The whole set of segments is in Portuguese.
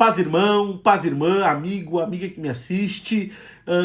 Paz, irmão, paz, irmã, amigo, amiga que me assiste,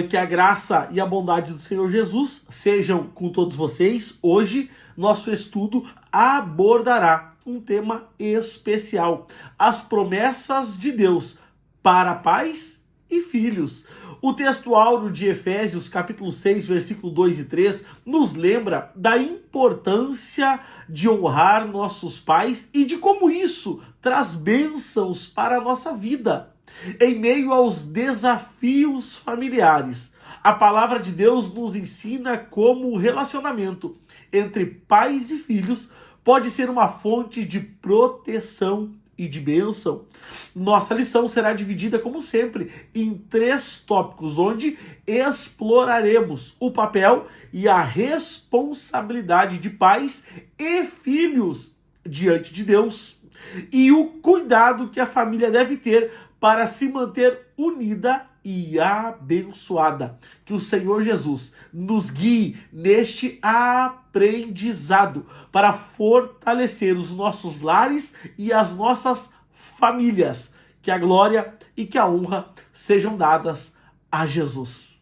que a graça e a bondade do Senhor Jesus sejam com todos vocês. Hoje, nosso estudo abordará um tema especial: as promessas de Deus para pais e filhos. O texto áureo de Efésios, capítulo 6, versículo 2 e 3, nos lembra da importância de honrar nossos pais e de como isso traz bênçãos para a nossa vida. Em meio aos desafios familiares, a palavra de Deus nos ensina como o relacionamento entre pais e filhos pode ser uma fonte de proteção e de bênção. Nossa lição será dividida, como sempre, em 3 tópicos, onde exploraremos o papel e a responsabilidade de pais e filhos diante de Deus e o cuidado que a família deve ter para se manter unida e abençoada. Que o Senhor Jesus nos guie neste aprendizado para fortalecer os nossos lares e as nossas famílias. Que a glória e que a honra sejam dadas a Jesus.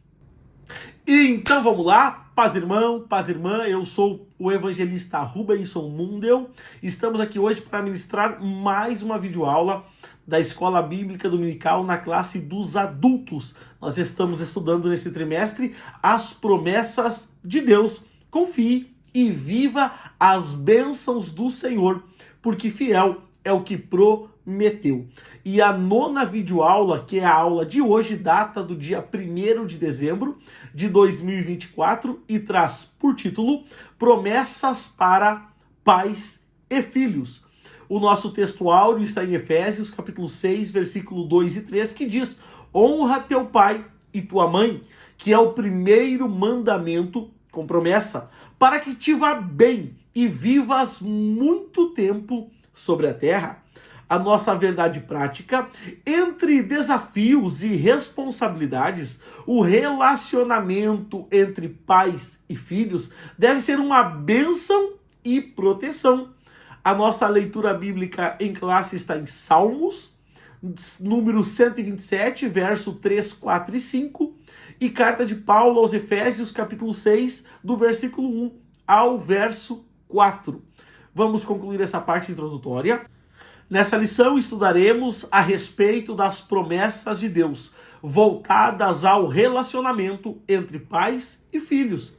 E então vamos lá, paz irmão, paz irmã, eu sou o evangelista Rubenson Mundel. Estamos aqui hoje para ministrar mais uma videoaula da Escola Bíblica Dominical na classe dos adultos. Nós estamos estudando nesse trimestre as promessas de Deus. Confie e viva as bênçãos do Senhor, porque fiel é o que prometeu. E a 9ª videoaula, que é a aula de hoje, data do dia 1º de dezembro de 2024 e traz por título Promessas para Pais e Filhos. O nosso texto áureo está em Efésios, capítulo 6, versículo 2 e 3, que diz: honra teu pai e tua mãe, que é o primeiro mandamento com promessa, para que te vá bem e vivas muito tempo sobre a terra. A nossa verdade prática: entre desafios e responsabilidades, o relacionamento entre pais e filhos deve ser uma bênção e proteção. A nossa leitura bíblica em classe está em Salmos, número 127, verso 3, 4 e 5, e carta de Paulo aos Efésios, capítulo 6, do versículo 1 ao verso 4. Vamos concluir essa parte introdutória. Nessa lição estudaremos a respeito das promessas de Deus, voltadas ao relacionamento entre pais e filhos.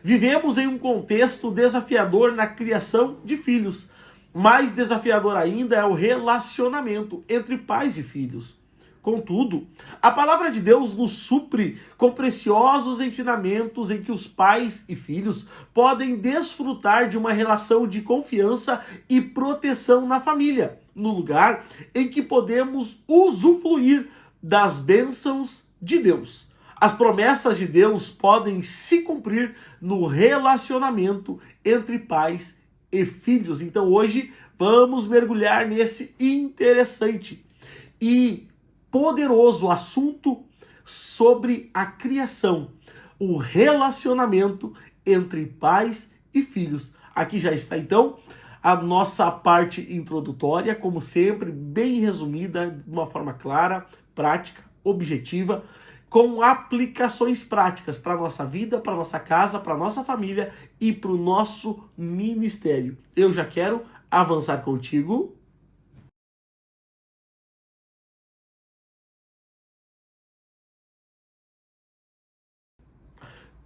Vivemos em um contexto desafiador na criação de filhos. Mais desafiador ainda é o relacionamento entre pais e filhos. Contudo, a palavra de Deus nos supre com preciosos ensinamentos em que os pais e filhos podem desfrutar de uma relação de confiança e proteção na família, no lugar em que podemos usufruir das bênçãos de Deus. As promessas de Deus podem se cumprir no relacionamento entre pais e filhos. Então hoje vamos mergulhar nesse interessante e poderoso assunto sobre a criação, o relacionamento entre pais e filhos. Aqui já está então a nossa parte introdutória, como sempre, bem resumida, de uma forma clara, prática, objetiva, com aplicações práticas para a nossa vida, para a nossa casa, para a nossa família e para o nosso ministério. Eu já quero avançar contigo.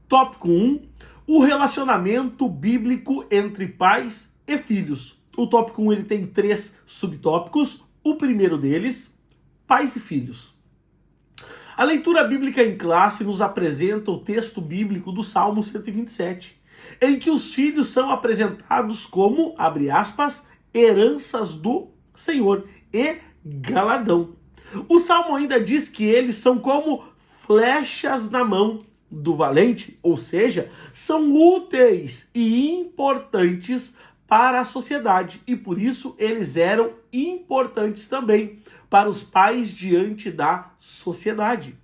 Tópico 1, o relacionamento bíblico entre pais e filhos. O tópico 1 ele tem 3 subtópicos. O primeiro deles, pais e filhos. A leitura bíblica em classe nos apresenta o texto bíblico do Salmo 127, em que os filhos são apresentados como, abre aspas, heranças do Senhor e galardão. O Salmo ainda diz que eles são como flechas na mão do valente, ou seja, são úteis e importantes para a sociedade e por isso eles eram importantes também para os pais diante da sociedade.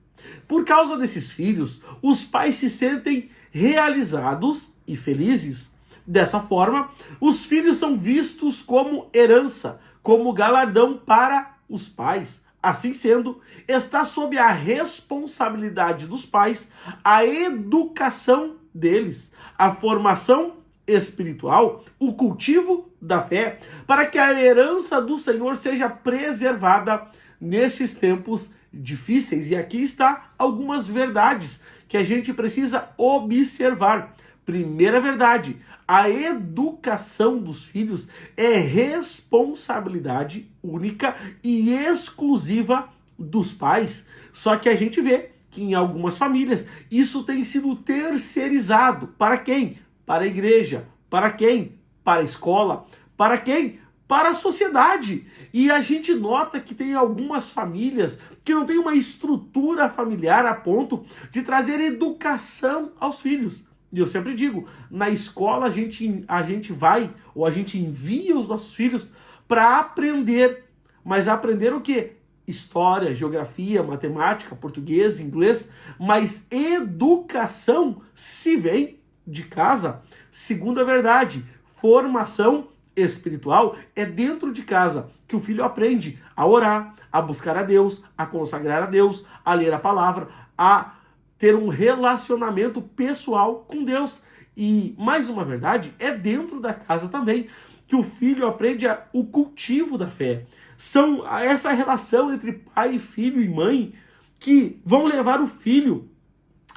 Por causa desses filhos, os pais se sentem realizados e felizes. Dessa forma, os filhos são vistos como herança, como galardão para os pais. Assim sendo, está sob a responsabilidade dos pais a educação deles, a formação espiritual, o cultivo da fé, para que a herança do Senhor seja preservada nesses tempos difíceis. E aqui está algumas verdades que a gente precisa observar. Primeira verdade: a educação dos filhos é responsabilidade única e exclusiva dos pais. Só que a gente vê que em algumas famílias isso tem sido terceirizado. Para quem? Para a igreja. Para quem? Para a escola. Para quem? Para a sociedade. E a gente nota que tem algumas famílias que não têm uma estrutura familiar a ponto de trazer educação aos filhos. E eu sempre digo, na escola a gente vai, ou a gente envia os nossos filhos para aprender. Mas aprender o quê? História, geografia, matemática, português, inglês. Mas educação se vem de casa. Segunda verdade: formação espiritual é dentro de casa que o filho aprende a orar, a buscar a Deus, a consagrar a Deus, a ler a palavra, a ter um relacionamento pessoal com Deus. E mais uma verdade, é dentro da casa também que o filho aprende o cultivo da fé. São essa relação entre pai, filho e mãe que vão levar o filho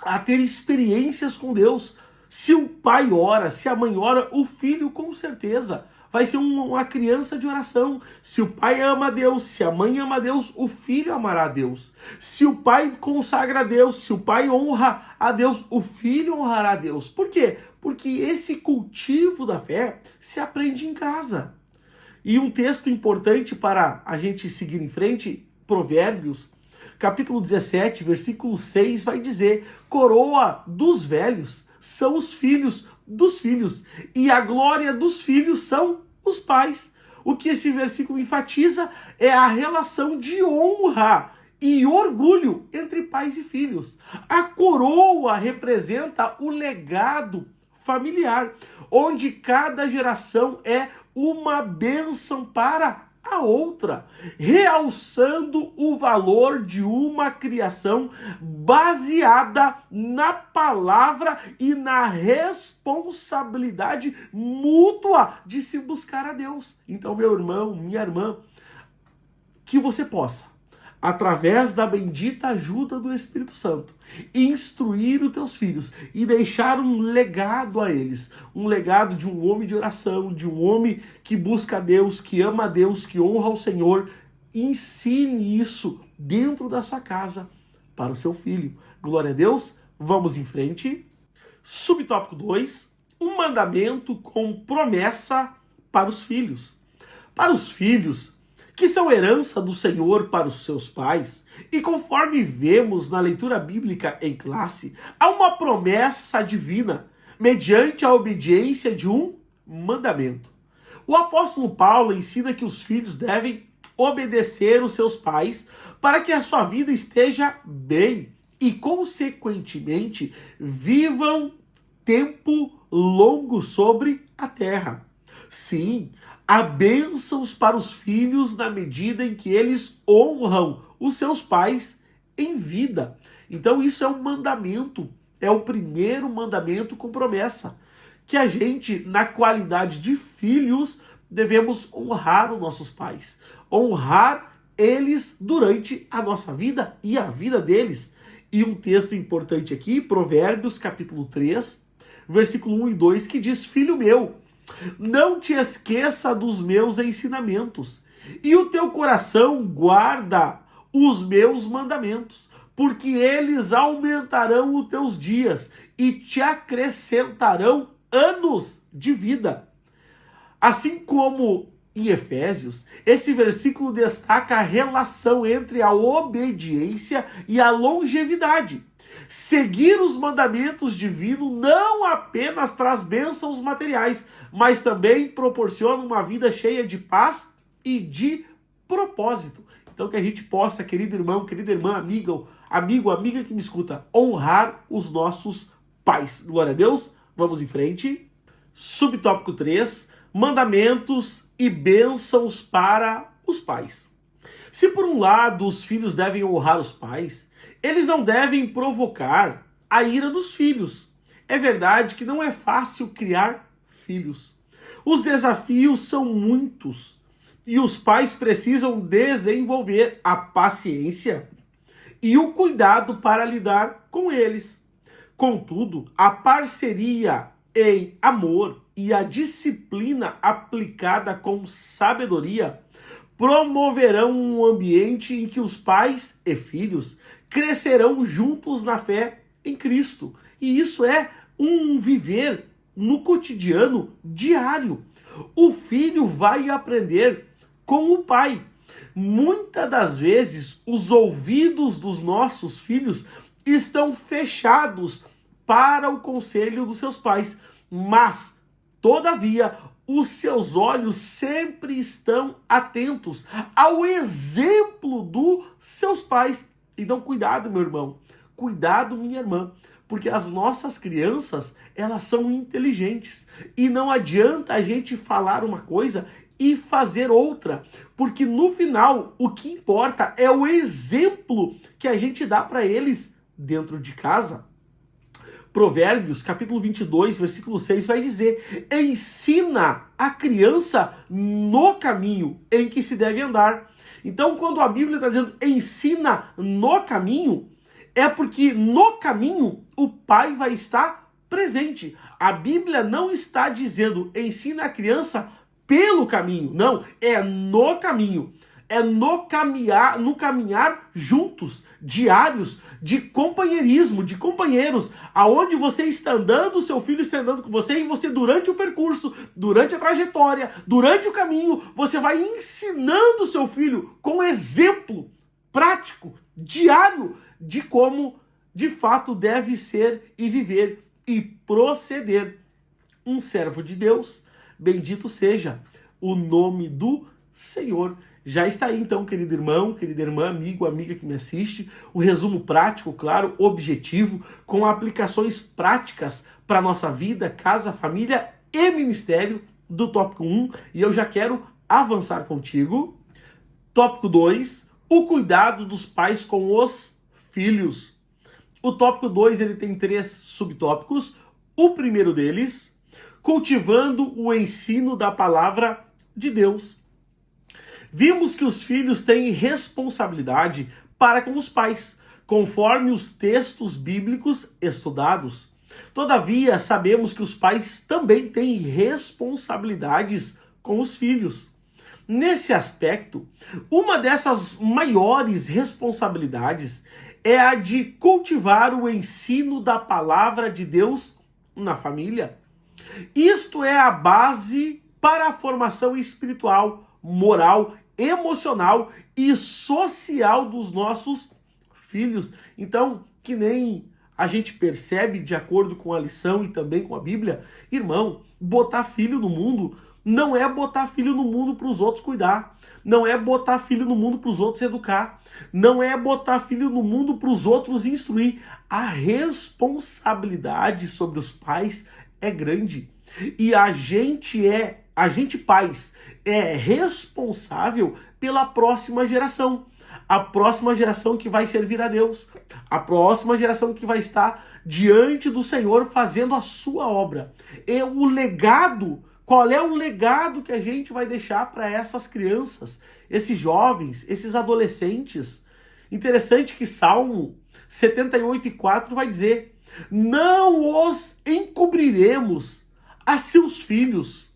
a ter experiências com Deus. Se o pai ora, se a mãe ora, o filho com certeza vai ser uma criança de oração. Se o pai ama a Deus, se a mãe ama a Deus, o filho amará a Deus. Se o pai consagra a Deus, se o pai honra a Deus, o filho honrará a Deus. Por quê? Porque esse cultivo da fé se aprende em casa. E um texto importante para a gente seguir em frente, Provérbios, capítulo 17, versículo 6, vai dizer: coroa dos velhos são os filhos dos filhos, e a glória dos filhos são os pais. O que esse versículo enfatiza é a relação de honra e orgulho entre pais e filhos. A coroa representa o legado familiar, onde cada geração é uma bênção para a outra, realçando o valor de uma criação baseada na palavra e na responsabilidade mútua de se buscar a Deus. Então, meu irmão, minha irmã, que você possa, através da bendita ajuda do Espírito Santo, instruir os teus filhos e deixar um legado a eles, um legado de um homem de oração, de um homem que busca a Deus, que ama a Deus, que honra o Senhor. Ensine isso dentro da sua casa para o seu filho. Glória a Deus. Vamos em frente. Subtópico 2, um mandamento com promessa para os filhos. Para os filhos, que são herança do Senhor para os seus pais, e conforme vemos na leitura bíblica em classe, há uma promessa divina, mediante a obediência de um mandamento. O apóstolo Paulo ensina que os filhos devem obedecer os seus pais para que a sua vida esteja bem e, consequentemente, vivam tempo longo sobre a terra. Sim, há bênçãos para os filhos na medida em que eles honram os seus pais em vida. Então isso é um mandamento, é o primeiro mandamento com promessa, que a gente, na qualidade de filhos, devemos honrar os nossos pais, honrar eles durante a nossa vida e a vida deles. E um texto importante aqui, Provérbios capítulo 3, versículo 1 e 2, que diz: filho meu, não te esqueça dos meus ensinamentos, e o teu coração guarda os meus mandamentos, porque eles aumentarão os teus dias e te acrescentarão anos de vida. Assim como em Efésios, esse versículo destaca a relação entre a obediência e a longevidade. Seguir os mandamentos divinos não apenas traz bênçãos materiais, mas também proporciona uma vida cheia de paz e de propósito. Então que a gente possa, querido irmão, querida irmã, amiga que me escuta, honrar os nossos pais. Glória a Deus. Vamos em frente. Subtópico 3, mandamentos e bênçãos para os pais. Se por um lado os filhos devem honrar os pais, eles não devem provocar a ira dos filhos. É verdade que não é fácil criar filhos. Os desafios são muitos e os pais precisam desenvolver a paciência e o cuidado para lidar com eles. Contudo, a parceria em amor e a disciplina aplicada com sabedoria promoverão um ambiente em que os pais e filhos crescerão juntos na fé em Cristo. E isso é um viver no cotidiano diário. O filho vai aprender com o pai. Muitas das vezes, os ouvidos dos nossos filhos estão fechados para o conselho dos seus pais, mas, todavia, os seus olhos sempre estão atentos ao exemplo dos seus pais. Então, cuidado, meu irmão, cuidado, minha irmã, porque as nossas crianças, elas são inteligentes e não adianta a gente falar uma coisa e fazer outra, porque no final o que importa é o exemplo que a gente dá para eles dentro de casa. Provérbios, capítulo 22, versículo 6, vai dizer: ensina a criança no caminho em que se deve andar. Então, quando a Bíblia está dizendo ensina no caminho, é porque no caminho o pai vai estar presente. A Bíblia não está dizendo ensina a criança pelo caminho, não, é no caminho. É no caminhar juntos, diários, de companheirismo, de companheiros, aonde você está andando, seu filho está andando com você, e você durante o percurso, durante a trajetória, durante o caminho, você vai ensinando o seu filho com exemplo prático, diário, de como de fato deve ser e viver e proceder. Um servo de Deus, bendito seja o nome do Senhor. Já está aí então, querido irmão, querida irmã, amigo, amiga que me assiste, o resumo prático, claro, objetivo, com aplicações práticas para a nossa vida, casa, família e ministério do tópico 1, e eu já quero avançar contigo. Tópico 2, o cuidado dos pais com os filhos. O tópico 2, ele tem 3 subtópicos. O primeiro deles, cultivando o ensino da palavra de Deus. Vimos que os filhos têm responsabilidade para com os pais, conforme os textos bíblicos estudados. Todavia, sabemos que os pais também têm responsabilidades com os filhos. Nesse aspecto, uma dessas maiores responsabilidades é a de cultivar o ensino da palavra de Deus na família. Isto é a base para a formação espiritual, moral, emocional e social dos nossos filhos. Então, que nem a gente percebe de acordo com a lição e também com a Bíblia, irmão, botar filho no mundo não é botar filho no mundo para os outros cuidar, não é botar filho no mundo para os outros educar, não é botar filho no mundo para os outros instruir. A responsabilidade sobre os pais é grande e a gente pais, é responsável pela próxima geração. A próxima geração que vai servir a Deus. A próxima geração que vai estar diante do Senhor fazendo a sua obra. E o legado, qual é o legado que a gente vai deixar para essas crianças, esses jovens, esses adolescentes? Interessante que Salmo 78:4 vai dizer: não os encobriremos a seus filhos,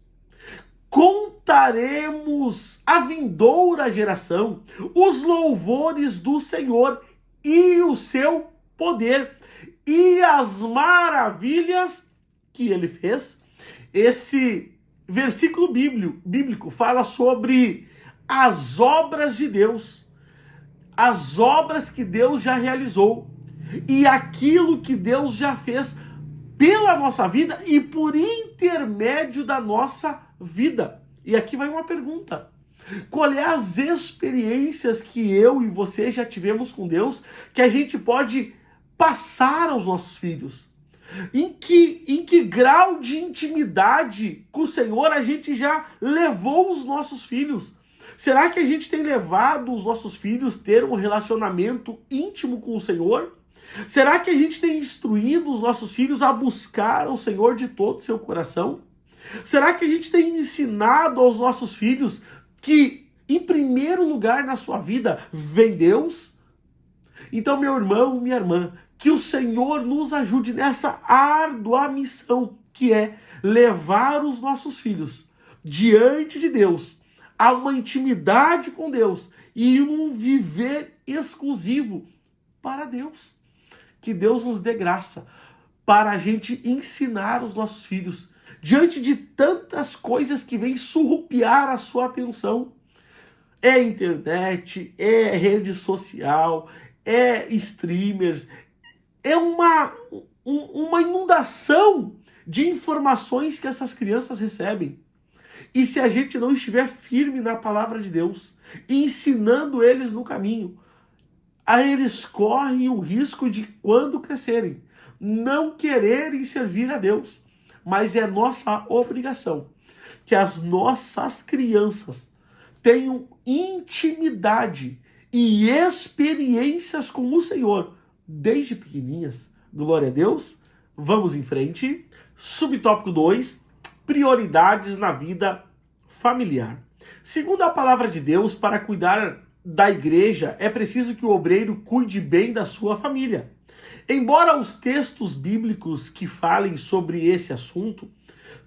contaremos à vindoura geração os louvores do Senhor e o seu poder e as maravilhas que ele fez. Esse versículo bíblico fala sobre as obras de Deus, as obras que Deus já realizou e aquilo que Deus já fez pela nossa vida e por intermédio da nossa vida. E aqui vai uma pergunta: qual é as experiências que eu e você já tivemos com Deus que a gente pode passar aos nossos filhos? Em que grau de intimidade com o Senhor a gente já levou os nossos filhos? Será que a gente tem levado os nossos filhos a ter um relacionamento íntimo com o Senhor? Será que a gente tem instruído os nossos filhos a buscar o Senhor de todo o seu coração? Será que a gente tem ensinado aos nossos filhos que, em primeiro lugar na sua vida, vem Deus? Então, meu irmão, minha irmã, que o Senhor nos ajude nessa árdua missão, que é levar os nossos filhos diante de Deus, a uma intimidade com Deus e um viver exclusivo para Deus. Que Deus nos dê graça para a gente ensinar os nossos filhos diante de tantas coisas que vêm surrupiar a sua atenção. É internet, é rede social, é streamers, é uma inundação de informações que essas crianças recebem. E se a gente não estiver firme na palavra de Deus, ensinando eles no caminho, aí eles correm o risco de, quando crescerem, não quererem servir a Deus. Mas é nossa obrigação que as nossas crianças tenham intimidade e experiências com o Senhor desde pequenininhas. Glória a Deus. Vamos em frente. Subtópico 2, prioridades na vida familiar. Segundo a palavra de Deus, para cuidar da igreja, é preciso que o obreiro cuide bem da sua família. Embora os textos bíblicos que falem sobre esse assunto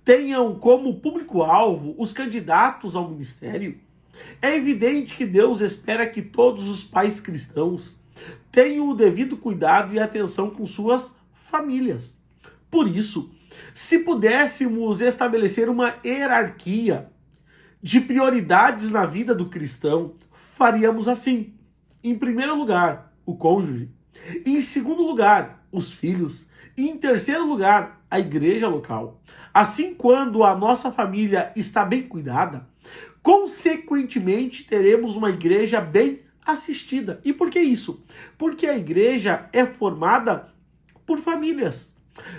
tenham como público-alvo os candidatos ao ministério, é evidente que Deus espera que todos os pais cristãos tenham o devido cuidado e atenção com suas famílias. Por isso, se pudéssemos estabelecer uma hierarquia de prioridades na vida do cristão, faríamos assim. Em primeiro lugar, o cônjuge. Em segundo lugar, os filhos. E em terceiro lugar, a igreja local. Assim, quando a nossa família está bem cuidada, consequentemente teremos uma igreja bem assistida. E por que isso? Porque a igreja é formada por famílias.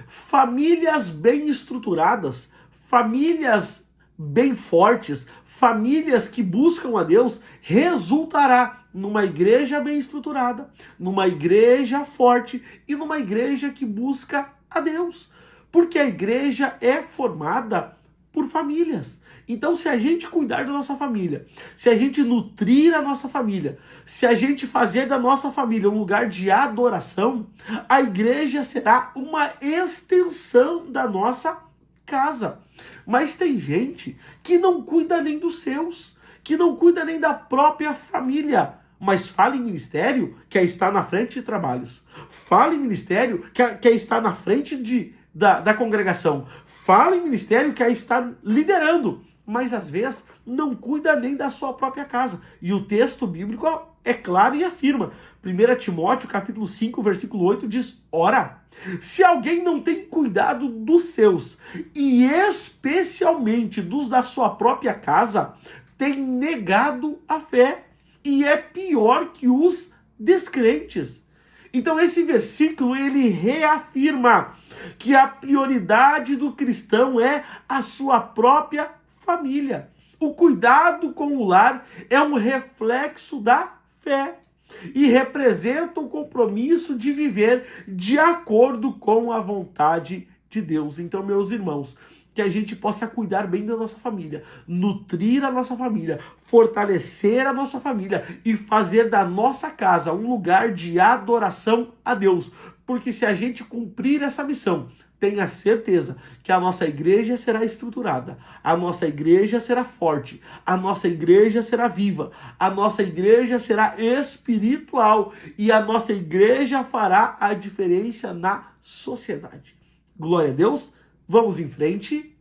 Famílias bem estruturadas, famílias bem fortes, famílias que buscam a Deus, resultará numa igreja bem estruturada, numa igreja forte e numa igreja que busca a Deus. Porque a igreja é formada por famílias. Então, se a gente cuidar da nossa família, se a gente nutrir a nossa família, se a gente fazer da nossa família um lugar de adoração, a igreja será uma extensão da nossa casa. Mas tem gente que não cuida nem dos seus, que não cuida nem da própria família, mas fala em ministério, quer estar na frente de trabalhos. Fala em ministério, quer estar na frente da congregação. Fala em ministério, quer estar liderando, mas às vezes não cuida nem da sua própria casa. E o texto bíblico é claro e afirma. 1 Timóteo, capítulo 5, versículo 8 diz: ora, se alguém não tem cuidado dos seus, e especialmente dos da sua própria casa, tem negado a fé, e é pior que os descrentes. Então esse versículo, ele reafirma que a prioridade do cristão é a sua própria família. O cuidado com o lar é um reflexo da fé e representa o compromisso de viver de acordo com a vontade de Deus. Então, meus irmãos, que a gente possa cuidar bem da nossa família, nutrir a nossa família, fortalecer a nossa família e fazer da nossa casa um lugar de adoração a Deus. Porque se a gente cumprir essa missão, tenha certeza que a nossa igreja será estruturada, a nossa igreja será forte, a nossa igreja será viva, a nossa igreja será espiritual e a nossa igreja fará a diferença na sociedade. Glória a Deus. Vamos em frente.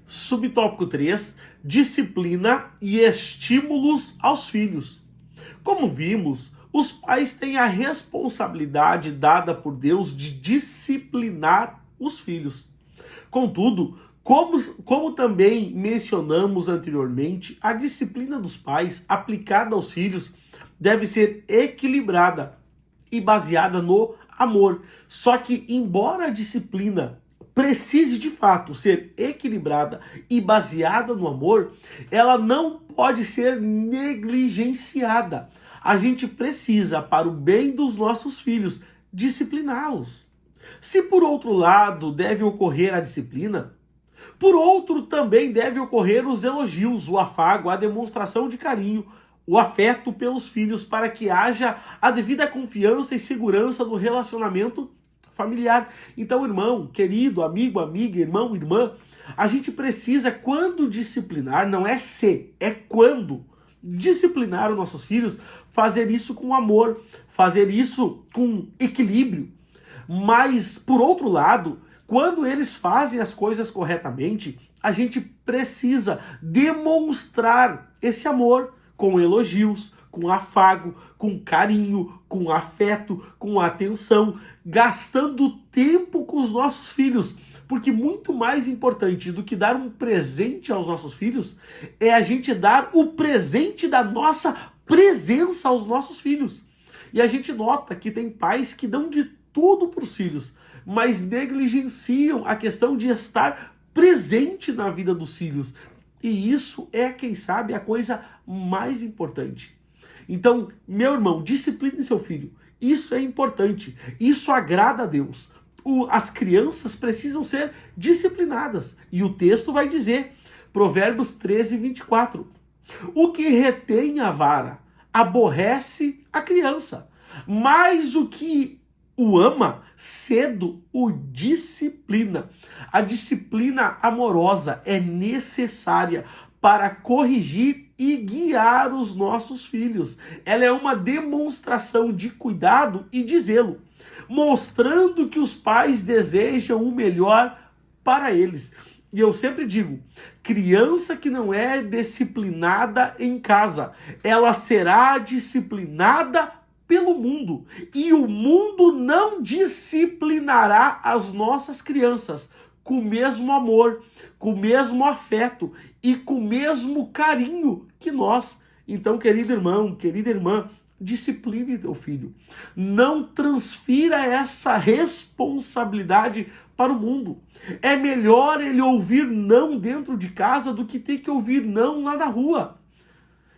Subtópico 3, disciplina e estímulos aos filhos. Como vimos, os pais têm a responsabilidade dada por Deus de disciplinar os filhos. Contudo, como também mencionamos anteriormente, a disciplina dos pais aplicada aos filhos deve ser equilibrada e baseada no amor. Só que, embora a disciplina precise de fato ser equilibrada e baseada no amor, ela não pode ser negligenciada. A gente precisa, para o bem dos nossos filhos, discipliná-los. Se por outro lado deve ocorrer a disciplina, por outro também deve ocorrer os elogios, o afago, a demonstração de carinho, o afeto pelos filhos, para que haja a devida confiança e segurança no relacionamento familiar. Então, irmão, querido, amigo, amiga, irmão, irmã, a gente precisa, quando disciplinar, não é se, é quando disciplinar os nossos filhos, fazer isso com amor, fazer isso com equilíbrio. Mas, por outro lado, quando eles fazem as coisas corretamente, a gente precisa demonstrar esse amor com elogios, com afago, com carinho, com afeto, com atenção, gastando tempo com os nossos filhos. Porque muito mais importante do que dar um presente aos nossos filhos é a gente dar o presente da nossa presença aos nossos filhos. E a gente nota que tem pais que dão de tudo para os filhos, mas negligenciam a questão de estar presente na vida dos filhos. E isso é, quem sabe, a coisa mais importante. Então, meu irmão, discipline seu filho. Isso é importante. Isso agrada a Deus. As crianças precisam ser disciplinadas. E o texto vai dizer, Provérbios 13, 24. O que retém a vara aborrece a criança, mas o que o ama, cedo o disciplina. A disciplina amorosa é necessária para corrigir e guiar os nossos filhos. Ela é uma demonstração de cuidado e de zelo, mostrando que os pais desejam o melhor para eles. E eu sempre digo, criança que não é disciplinada em casa, ela será disciplinada pelo mundo. E o mundo não disciplinará as nossas crianças com o mesmo amor, com o mesmo afeto e com o mesmo carinho que nós. Então, querido irmão, querida irmã, discipline teu filho. Não transfira essa responsabilidade para o mundo. É melhor ele ouvir não dentro de casa do que ter que ouvir não lá na rua.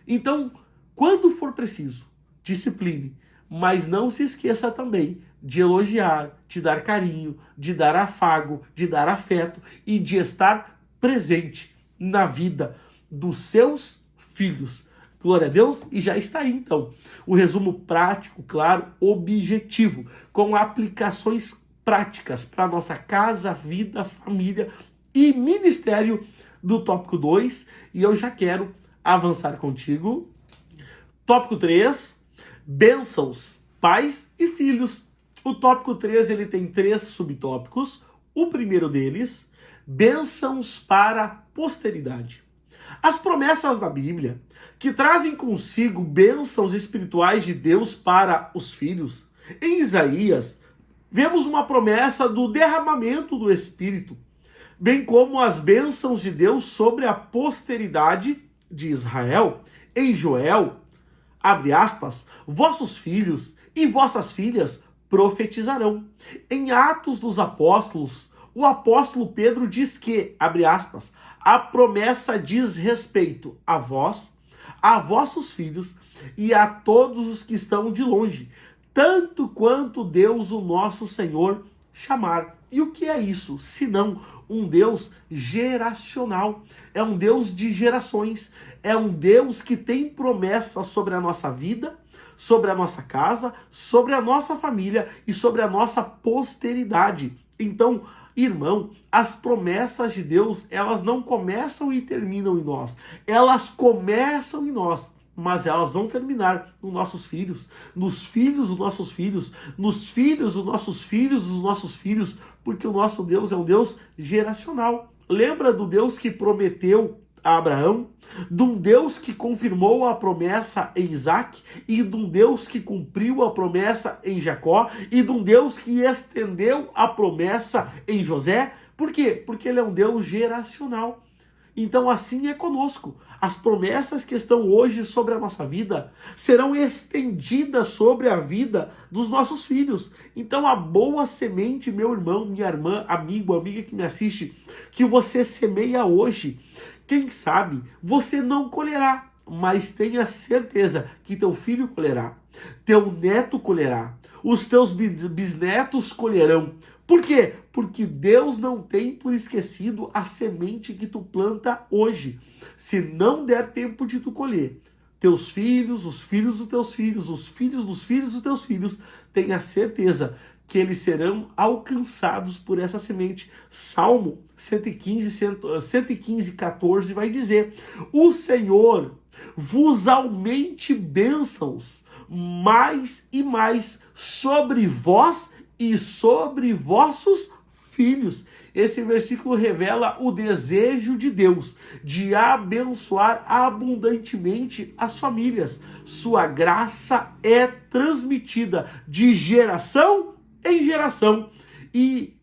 Então, quando for preciso, discipline. Mas não se esqueça também de elogiar, de dar carinho, de dar afago, de dar afeto e de estar presente na vida dos seus filhos. Glória a Deus, e já está aí então o resumo prático, claro, objetivo, com aplicações práticas para nossa casa, vida, família e ministério do tópico 2, e eu já quero avançar contigo. Tópico 3, bênçãos, pais e filhos. O tópico 3 ele tem 3 subtópicos. O primeiro deles, bênçãos para a posteridade. As promessas da Bíblia, que trazem consigo bênçãos espirituais de Deus para os filhos. Em Isaías, vemos uma promessa do derramamento do Espírito, bem como as bênçãos de Deus sobre a posteridade de Israel. Em Joel, abre aspas, vossos filhos e vossas filhas profetizarão. Em Atos dos Apóstolos, o apóstolo Pedro diz que, abre aspas, a promessa diz respeito a vós, a vossos filhos e a todos os que estão de longe, tanto quanto Deus, o nosso Senhor, chamar. E o que é isso? Senão um Deus geracional. É um Deus de gerações. É um Deus que tem promessas sobre a nossa vida, sobre a nossa casa, sobre a nossa família e sobre a nossa posteridade. Então, irmão, as promessas de Deus, elas não começam e terminam em nós. Elas começam em nós, mas elas vão terminar nos nossos filhos, nos filhos dos nossos filhos, nos filhos dos nossos filhos dos nossos filhos, porque o nosso Deus é um Deus geracional. Lembra do Deus que prometeu a Abraão, de um Deus que confirmou a promessa em Isaac, e de um Deus que cumpriu a promessa em Jacó, e de um Deus que estendeu a promessa em José. Por quê? Porque ele é um Deus geracional. Então assim é conosco. As promessas que estão hoje sobre a nossa vida serão estendidas sobre a vida dos nossos filhos. Então a boa semente, meu irmão, minha irmã, amigo, amiga que me assiste, que você semeia hoje, quem sabe você não colherá, mas tenha certeza que teu filho colherá, teu neto colherá, os teus bisnetos colherão. Por quê? Porque Deus não tem por esquecido a semente que tu planta hoje. Se não der tempo de tu colher, teus filhos, os filhos dos teus filhos, os filhos dos filhos dos teus filhos, tenha certeza que eles serão alcançados por essa semente. Salmo 115, 14 vai dizer: o Senhor vos aumente bênçãos mais e mais sobre vós e sobre vossos filhos. Esse versículo revela o desejo de Deus de abençoar abundantemente as famílias. Sua graça é transmitida de geração em geração. E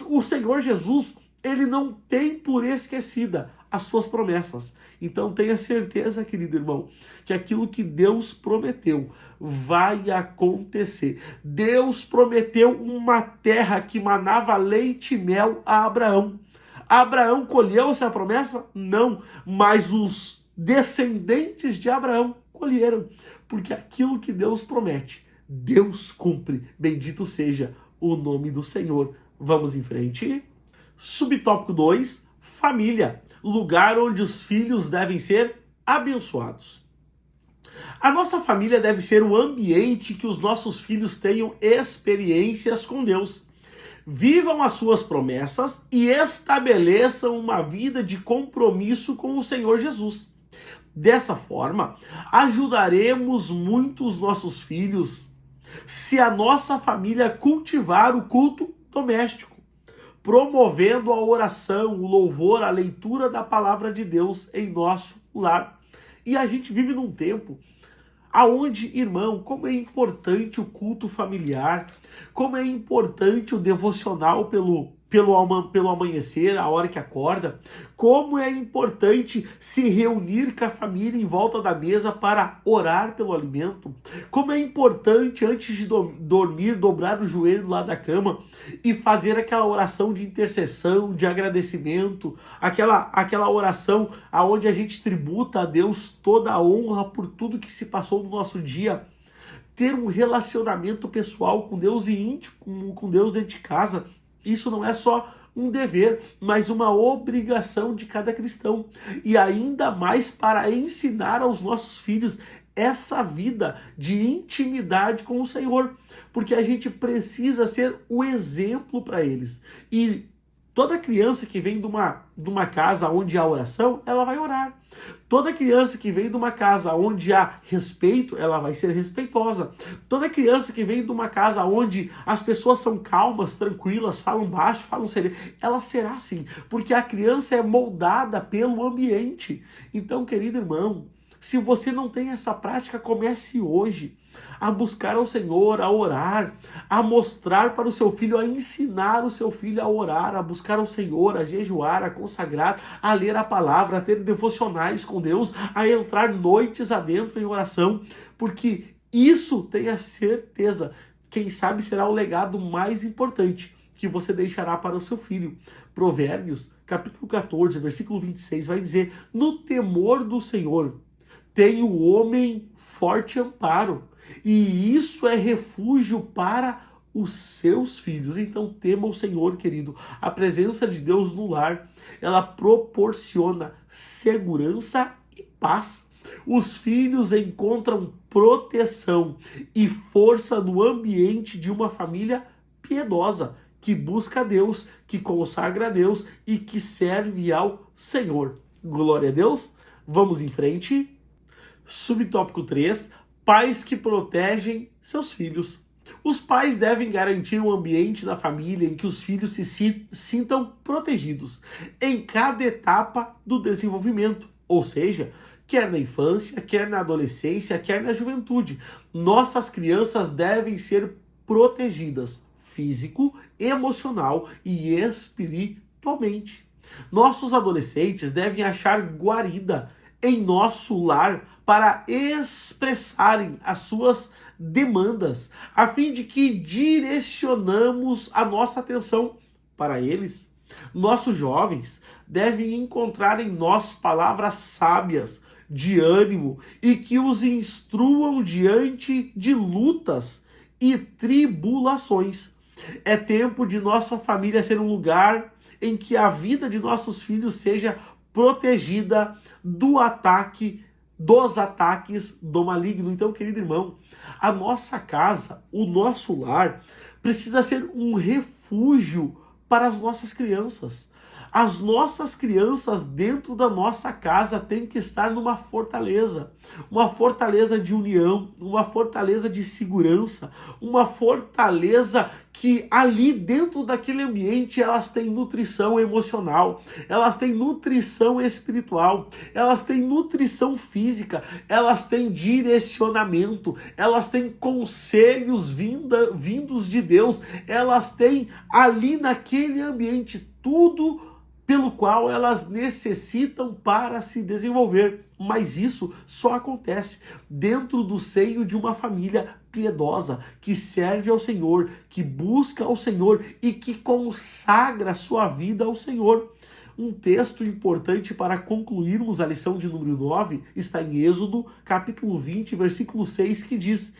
o Senhor Jesus, ele não tem por esquecida as suas promessas. Então tenha certeza, querido irmão, que aquilo que Deus prometeu vai acontecer. Deus prometeu uma terra que manava leite e mel a Abraão. Abraão colheu essa promessa? Não, mas os descendentes de Abraão colheram, porque aquilo que Deus promete, Deus cumpre. Bendito seja o nome do Senhor. Vamos em frente. Subtópico 2, família, lugar onde os filhos devem ser abençoados. A nossa família deve ser o ambiente que os nossos filhos tenham experiências com Deus, vivam as suas promessas e estabeleçam uma vida de compromisso com o Senhor Jesus. Dessa forma, ajudaremos muito os nossos filhos se a nossa família cultivar o culto doméstico, promovendo a oração, o louvor, a leitura da palavra de Deus em nosso lar. E a gente vive num tempo aonde, irmão, como é importante o culto familiar, como é importante o devocional pelo amanhecer, a hora que acorda, como é importante se reunir com a família em volta da mesa para orar pelo alimento, como é importante antes de dormir, dobrar o joelho do lado da cama e fazer aquela oração de intercessão, de agradecimento, aquela oração aonde a gente tributa a Deus toda a honra por tudo que se passou no nosso dia. Ter um relacionamento pessoal com Deus e íntimo com Deus dentro de casa. Isso não é só um dever, mas uma obrigação de cada cristão. E ainda mais para ensinar aos nossos filhos essa vida de intimidade com o Senhor. Porque a gente precisa ser o exemplo para eles. E toda criança que vem de uma casa onde há oração, ela vai orar. Toda criança que vem de uma casa onde há respeito, ela vai ser respeitosa. Toda criança que vem de uma casa onde as pessoas são calmas, tranquilas, falam baixo, falam sereno, ela será assim, porque a criança é moldada pelo ambiente. Então, querido irmão, se você não tem essa prática, comece hoje a buscar ao Senhor, a orar, a mostrar para o seu filho, a ensinar o seu filho a orar, a buscar ao Senhor, a jejuar, a consagrar, a ler a palavra, a ter devocionais com Deus, a entrar noites adentro em oração, porque isso, tenha certeza, quem sabe será o legado mais importante que você deixará para o seu filho. Provérbios, capítulo 14, versículo 26, vai dizer: no temor do Senhor tem o homem forte amparo, e isso é refúgio para os seus filhos. Então tema o Senhor, querido. A presença de Deus no lar, ela proporciona segurança e paz. Os filhos encontram proteção e força no ambiente de uma família piedosa, que busca a Deus, que consagra a Deus e que serve ao Senhor. Glória a Deus. Vamos em frente. Subtópico 3, pais que protegem seus filhos. Os pais devem garantir um ambiente na família em que os filhos se sintam protegidos em cada etapa do desenvolvimento, ou seja, quer na infância, quer na adolescência, quer na juventude. Nossas crianças devem ser protegidas físico, emocional e espiritualmente. Nossos adolescentes devem achar guarida em nosso lar para expressarem as suas demandas, a fim de que direcionamos a nossa atenção para eles. Nossos jovens devem encontrar em nós palavras sábias, de ânimo e que os instruam diante de lutas e tribulações. É tempo de nossa família ser um lugar em que a vida de nossos filhos seja protegida dos ataques do maligno. Então, querido irmão, a nossa casa, o nosso lar, precisa ser um refúgio para as nossas crianças. As nossas crianças dentro da nossa casa têm que estar numa fortaleza de união, uma fortaleza de segurança, uma fortaleza que ali dentro daquele ambiente elas têm nutrição emocional, elas têm nutrição espiritual, elas têm nutrição física, elas têm direcionamento, elas têm conselhos vindos de Deus, elas têm ali naquele ambiente tudo pelo qual elas necessitam para se desenvolver. Mas isso só acontece dentro do seio de uma família piedosa, que serve ao Senhor, que busca ao Senhor e que consagra sua vida ao Senhor. Um texto importante para concluirmos a lição de número 9 está em Êxodo, capítulo 20, versículo 6, que diz: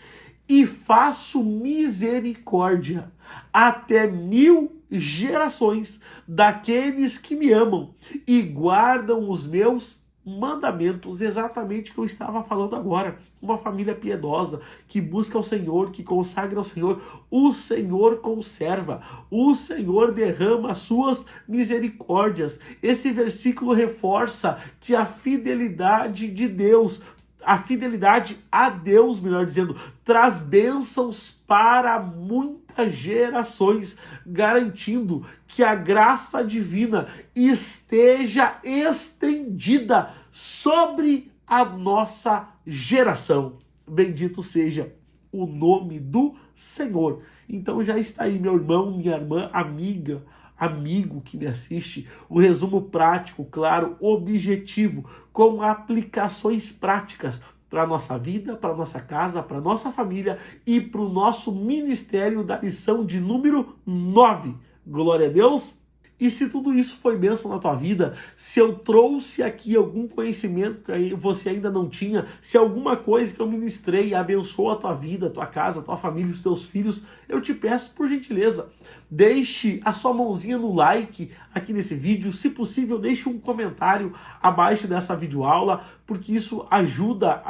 "E faço misericórdia até 1000 gerações daqueles que me amam e guardam os meus mandamentos." Exatamente o que eu estava falando agora. Uma família piedosa que busca o Senhor, que consagra ao Senhor, o Senhor conserva, o Senhor derrama as suas misericórdias. Esse versículo reforça que a fidelidade de Deus, a fidelidade a Deus, melhor dizendo, traz bênçãos para muitas gerações, garantindo que a graça divina esteja estendida sobre a nossa geração. Bendito seja o nome do Senhor. Então já está aí, meu irmão, minha irmã, amiga, amigo que me assiste, o resumo prático, claro, objetivo, com aplicações práticas para a nossa vida, para a nossa casa, para a nossa família e para o nosso ministério da lição de número 9. Glória a Deus! E se tudo isso foi bênção na tua vida, se eu trouxe aqui algum conhecimento que você ainda não tinha, se alguma coisa que eu ministrei abençoou a tua vida, a tua casa, a tua família, os teus filhos, eu te peço, por gentileza, deixe a sua mãozinha no like aqui nesse vídeo. Se possível, deixe um comentário abaixo dessa videoaula, porque isso ajuda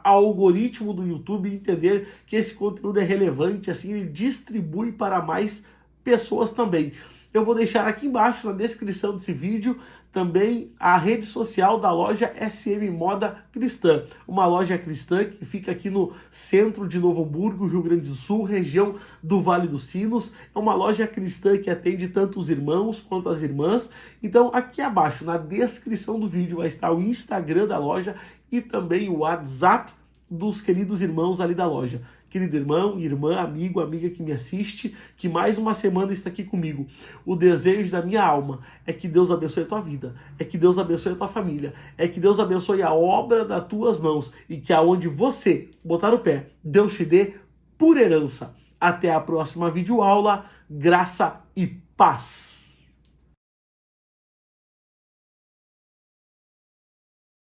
ao algoritmo do YouTube entender que esse conteúdo é relevante, assim ele distribui para mais pessoas também. Eu vou deixar aqui embaixo na descrição desse vídeo também a rede social da loja SM Moda Cristã, uma loja cristã que fica aqui no centro de Novo Hamburgo, Rio Grande do Sul, região do Vale dos Sinos. É uma loja cristã que atende tanto os irmãos quanto as irmãs. Então aqui abaixo na descrição do vídeo vai estar o Instagram da loja e também o WhatsApp dos queridos irmãos ali da loja. Querido irmão, irmã, amigo, amiga que me assiste, que mais uma semana está aqui comigo. O desejo da minha alma é que Deus abençoe a tua vida, é que Deus abençoe a tua família, é que Deus abençoe a obra das tuas mãos e que aonde você botar o pé, Deus te dê por herança. Até a próxima videoaula, graça e paz.